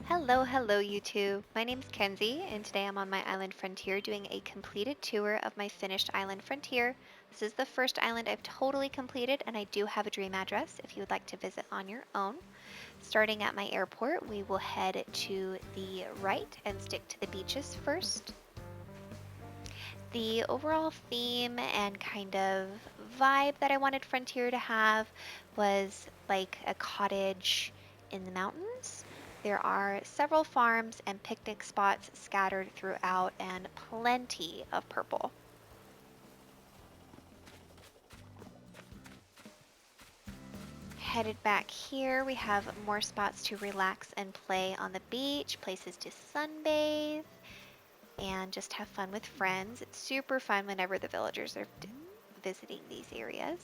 Hello YouTube. My name's Kenzie and today I'm on my island frontier doing a completed tour of my finished island frontier. This is the first island I've totally completed and I do have a dream address if you would like to visit on your own. Starting at my airport, we will head to the right and stick to the beaches first. The overall theme and kind of vibe that I wanted Frontier to have was like a cottage in the mountains. There are several farms and picnic spots scattered throughout and plenty of purple. Headed back here, we have more spots to relax and play on the beach, places to sunbathe, and just have fun with friends. It's super fun whenever the villagers are visiting these areas.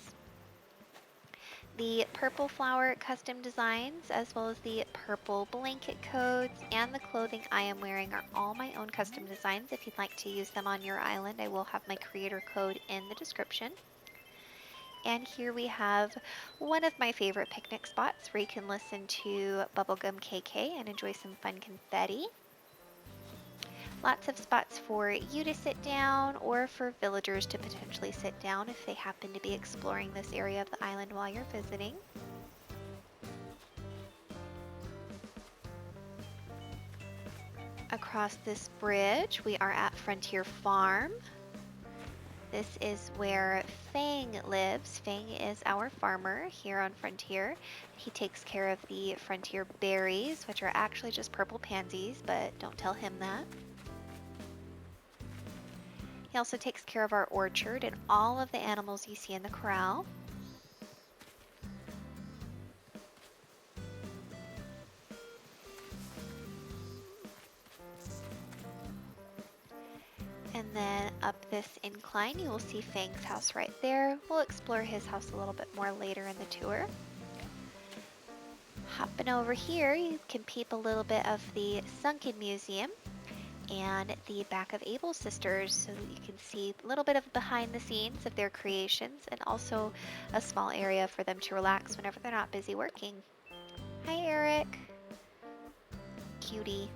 The purple flower custom designs, as well as the purple blanket codes and the clothing I am wearing are all my own custom designs. If you'd like to use them on your island, I will have my creator code in the description. And here we have one of my favorite picnic spots where you can listen to Bubblegum KK and enjoy some fun confetti. Lots of spots for you to sit down or for villagers to potentially sit down if they happen to be exploring this area of the island while you're visiting. Across this bridge, we are at Frontier Farm. This is where Fang lives. Fang is our farmer here on Frontier. He takes care of the Frontier berries, which are actually just purple pansies, but don't tell him that. He also takes care of our orchard and all of the animals you see in the corral. And then up this incline, you will see Fang's house right there. We'll explore his house a little bit more later in the tour. Hopping over here, you can peep a little bit of the Sunken Museum and the back of Abel's sisters, so that you can see a little bit of behind the scenes of their creations and also a small area for them to relax whenever they're not busy working. Hi Eric. Cutie.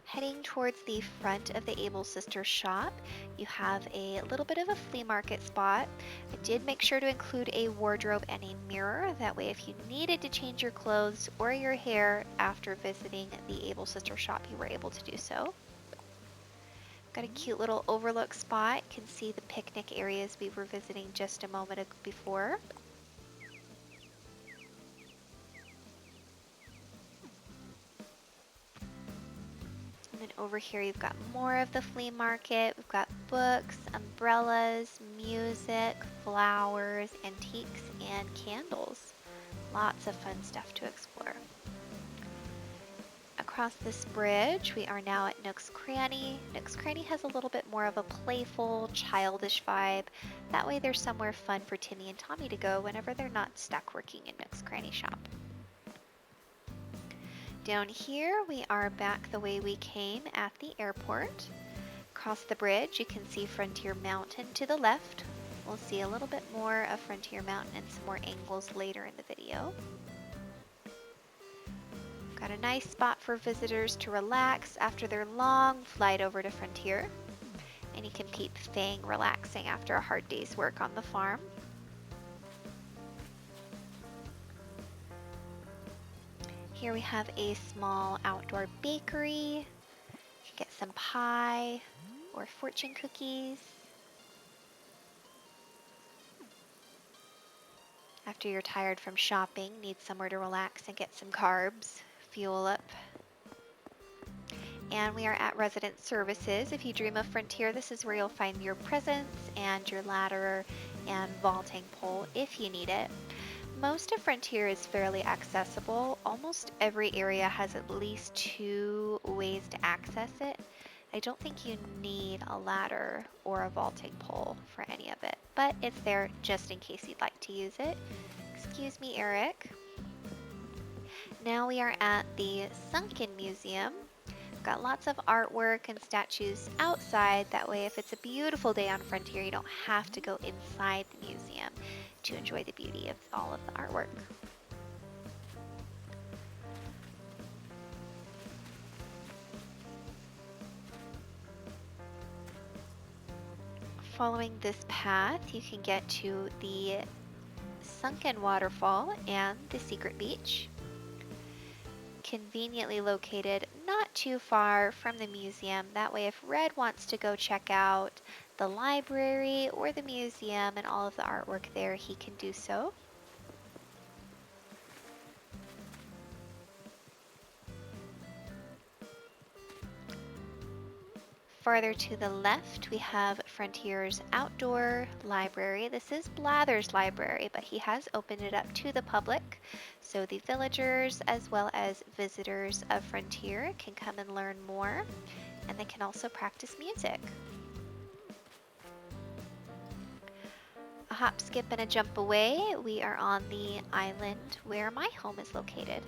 Heading towards the front of the Able Sisters shop, you have a little bit of a flea market spot. I did make sure to include a wardrobe and a mirror. That way if you needed to change your clothes or your hair after visiting the Able Sister shop, you were able to do so. Got a cute little overlook spot. You can see the picnic areas we were visiting just a moment before. And then over here you've got more of the flea market. We've got books, umbrellas, music, flowers, antiques, and candles. Lots of fun stuff to explore. Across this bridge, we are now at Nook's Cranny. Nook's Cranny has a little bit more of a playful, childish vibe. That way there's somewhere fun for Timmy and Tommy to go whenever they're not stuck working in Nook's Cranny shop. Down here, we are back the way we came at the airport. Across the bridge, you can see Frontier Mountain to the left. We'll see a little bit more of Frontier Mountain and some more angles later in the video. Got a nice spot for visitors to relax after their long flight over to Frontier. And you can peep Fang relaxing after a hard day's work on the farm. Here we have a small outdoor bakery. You can get some pie or fortune cookies. After you're tired from shopping, need somewhere to relax and get some carbs, fuel up. And we are at Resident Services. If you dream of Frontier, this is where you'll find your presents and your ladder and vaulting pole if you need it. Most of Frontier is fairly accessible. Almost every area has at least 2 ways to access it. I don't think you need a ladder or a vaulting pole for any of it, but it's there just in case you'd like to use it. Excuse me, Eric. Now we are at the Sunken Museum. Got lots of artwork and statues outside. That way, if it's a beautiful day on Frontier, you don't have to go inside the museum to enjoy the beauty of all of the artwork. Following this path, you can get to the Sunken Waterfall and the Secret Beach. Conveniently located not too far from the museum. That way, if Red wants to go check out the library or the museum and all of the artwork there, he can do so. Farther to the left, we have Frontier's outdoor library. This is Blather's library, but he has opened it up to the public, so the villagers as well as visitors of Frontier can come and learn more, and they can also practice music. A hop, skip, and a jump away, we are on the island where my home is located.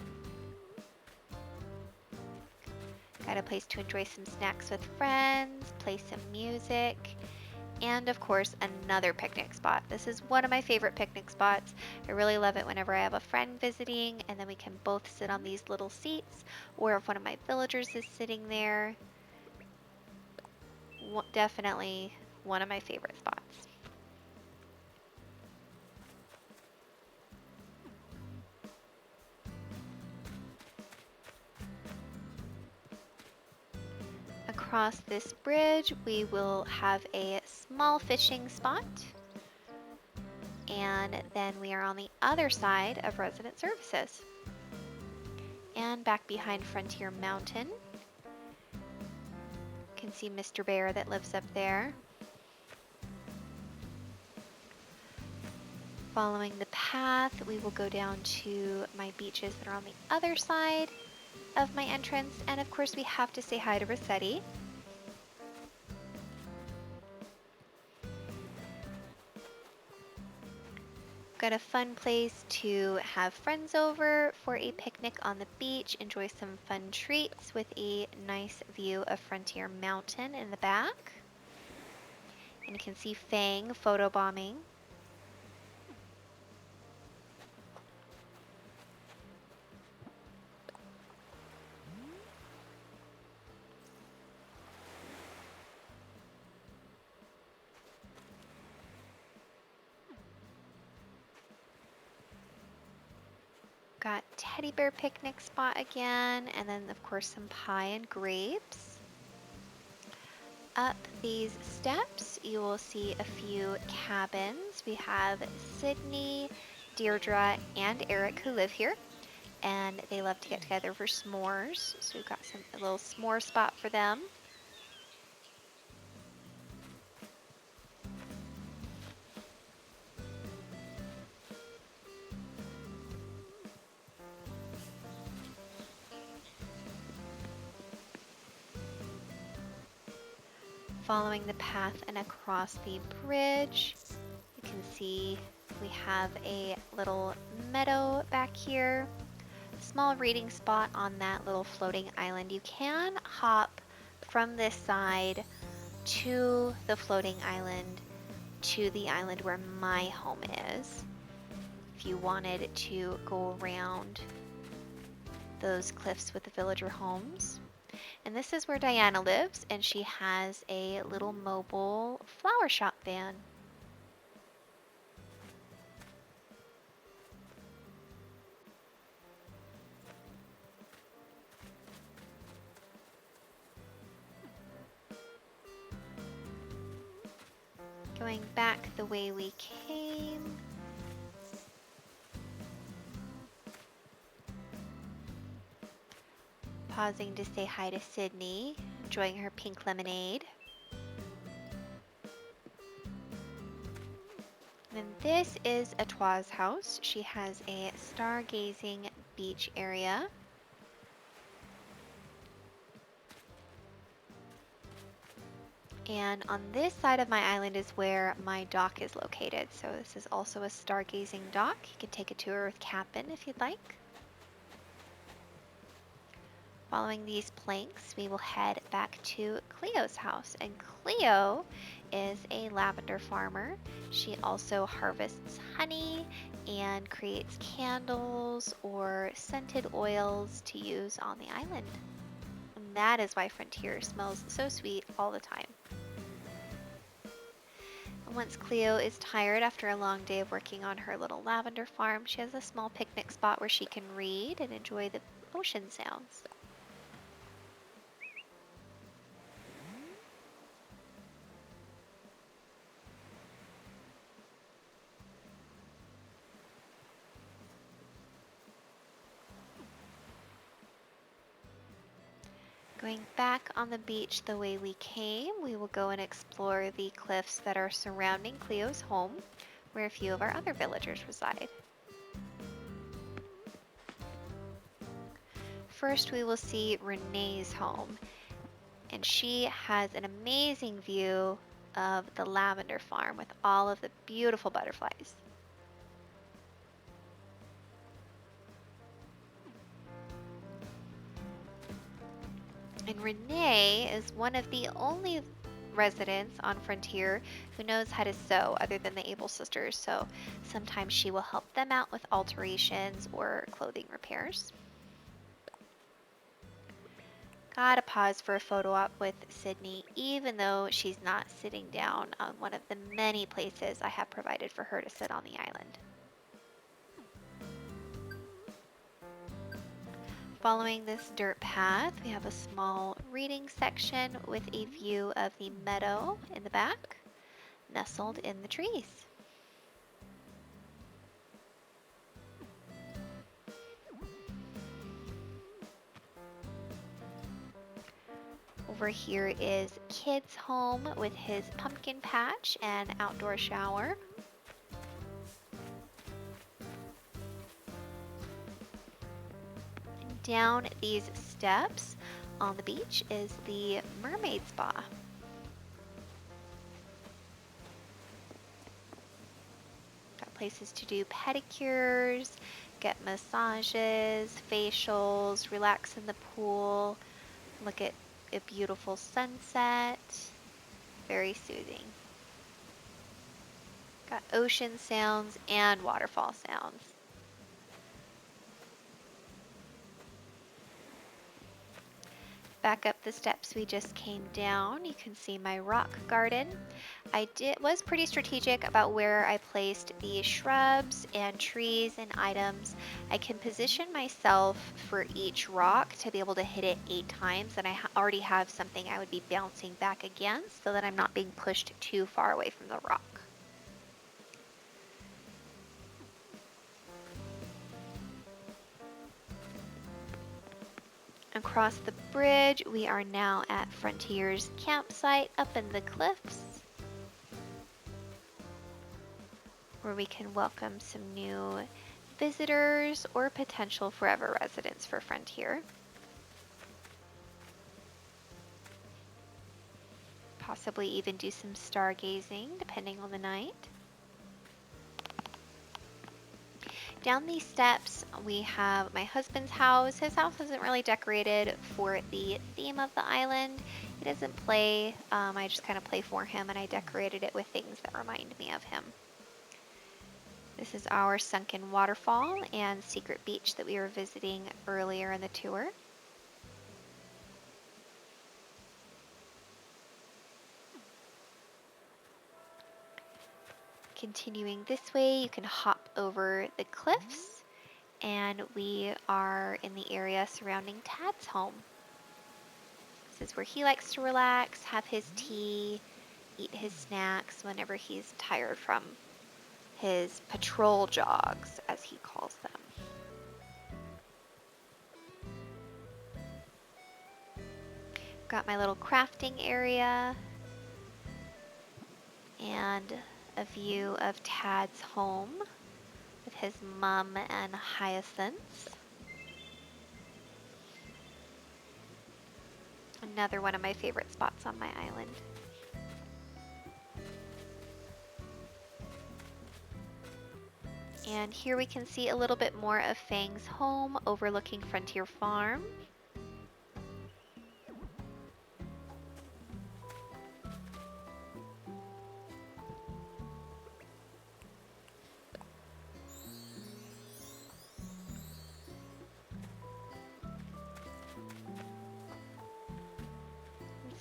Got a place to enjoy some snacks with friends, play some music, and of course another picnic spot. This is one of my favorite picnic spots. I really love it whenever I have a friend visiting and then we can both sit on these little seats, or if one of my villagers is sitting there. Definitely one of my favorite spots. Across this bridge, we will have a small fishing spot. And then we are on the other side of resident services. And back behind Frontier Mountain, you can see Mr. Bear that lives up there. Following the path, we will go down to my beaches that are on the other side of my entrance. And of course, we have to say hi to Rossetti. Got a fun place to have friends over for a picnic on the beach, enjoy some fun treats with a nice view of Frontier Mountain in the back. And you can see Fang photobombing. Got teddy bear picnic spot again, and then of course some pie and grapes. Up these steps, you will see a few cabins. We have Sydney, Deirdre, and Eric who live here, and they love to get together for s'mores. So we've got a little s'more spot for them. Following the path and across the bridge, you can see we have a little meadow back here. Small reading spot on that little floating island. You can hop from this side to the floating island, to the island where my home is, if you wanted to go around those cliffs with the villager homes. And this is where Diana lives, and she has a little mobile flower shop van. Going back the way we came. Pausing to say hi to Sydney, enjoying her pink lemonade. And this is Atoi's house. She has a stargazing beach area. And on this side of my island is where my dock is located. So this is also a stargazing dock. You can take a tour with Cap'n if you'd like. Following these planks, we will head back to Cleo's house. And Cleo is a lavender farmer. She also harvests honey and creates candles or scented oils to use on the island. And that is why Frontier smells so sweet all the time. Once Cleo is tired after a long day of working on her little lavender farm, she has a small picnic spot where she can read and enjoy the ocean sounds. Going back on the beach the way we came, we will go and explore the cliffs that are surrounding Cleo's home, where a few of our other villagers reside. First, we will see Renee's home, and she has an amazing view of the lavender farm with all of the beautiful butterflies. And Renee is one of the only residents on Frontier who knows how to sew other than the Able sisters, so sometimes she will help them out with alterations or clothing repairs. Gotta pause for a photo op with Sydney, even though she's not sitting down on one of the many places I have provided for her to sit on the island. Following this dirt path, we have a small reading section with a view of the meadow in the back, nestled in the trees. Over here is Kid's home with his pumpkin patch and outdoor shower. Down these steps on the beach is the Mermaid Spa. Got places to do pedicures, get massages, facials, relax in the pool, look at a beautiful sunset. Very soothing. Got ocean sounds and waterfall sounds. Back up the steps we just came down, you can see my rock garden. I was pretty strategic about where I placed the shrubs and trees and items. I can position myself for each rock to be able to hit it 8 times, and I already have something I would be bouncing back against so that I'm not being pushed too far away from the rock. Across the bridge, we are now at Frontier's campsite up in the cliffs, where we can welcome some new visitors or potential forever residents for Frontier. Possibly even do some stargazing depending on the night. Down these steps, we have my husband's house. His house isn't really decorated for the theme of the island. He doesn't play. I just kind of play for him, and I decorated it with things that remind me of him. This is our Sunken Waterfall and Secret Beach that we were visiting earlier in the tour. Continuing this way, you can hop over the cliffs, and we are in the area surrounding Tad's home. This is where he likes to relax, have his tea, eat his snacks whenever he's tired from his patrol jogs, as he calls them. Got my little crafting area and a view of Tad's home with his mom and hyacinths. Another one of my favorite spots on my island. And here we can see a little bit more of Fang's home overlooking Frontier Farm.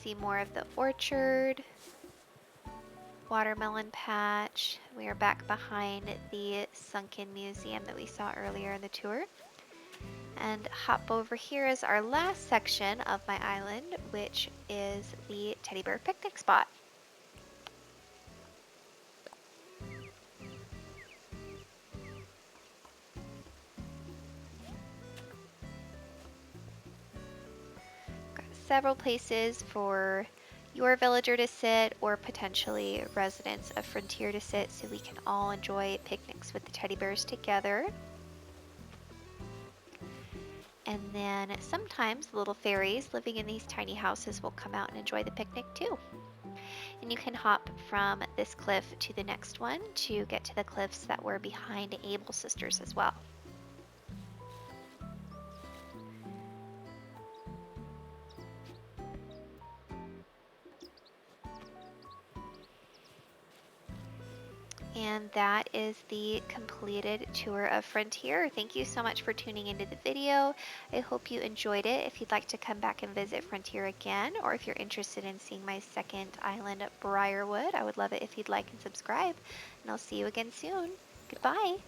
See more of the orchard. watermelon patch. We are back behind the Sunken Museum that we saw earlier in the tour. And hop over here is our last section of my island, which is the teddy bear picnic spot. Got several places for your villager to sit or potentially residents of Frontier to sit so we can all enjoy picnics with the teddy bears together. And then sometimes the little fairies living in these tiny houses will come out and enjoy the picnic too. And you can hop from this cliff to the next one to get to the cliffs that were behind Able Sisters as well. And that is the completed tour of Frontier. Thank you so much for tuning into the video. I hope you enjoyed it. If you'd like to come back and visit Frontier again, or if you're interested in seeing my second island, Briarwood, I would love it if you'd like and subscribe. And I'll see you again soon. Goodbye.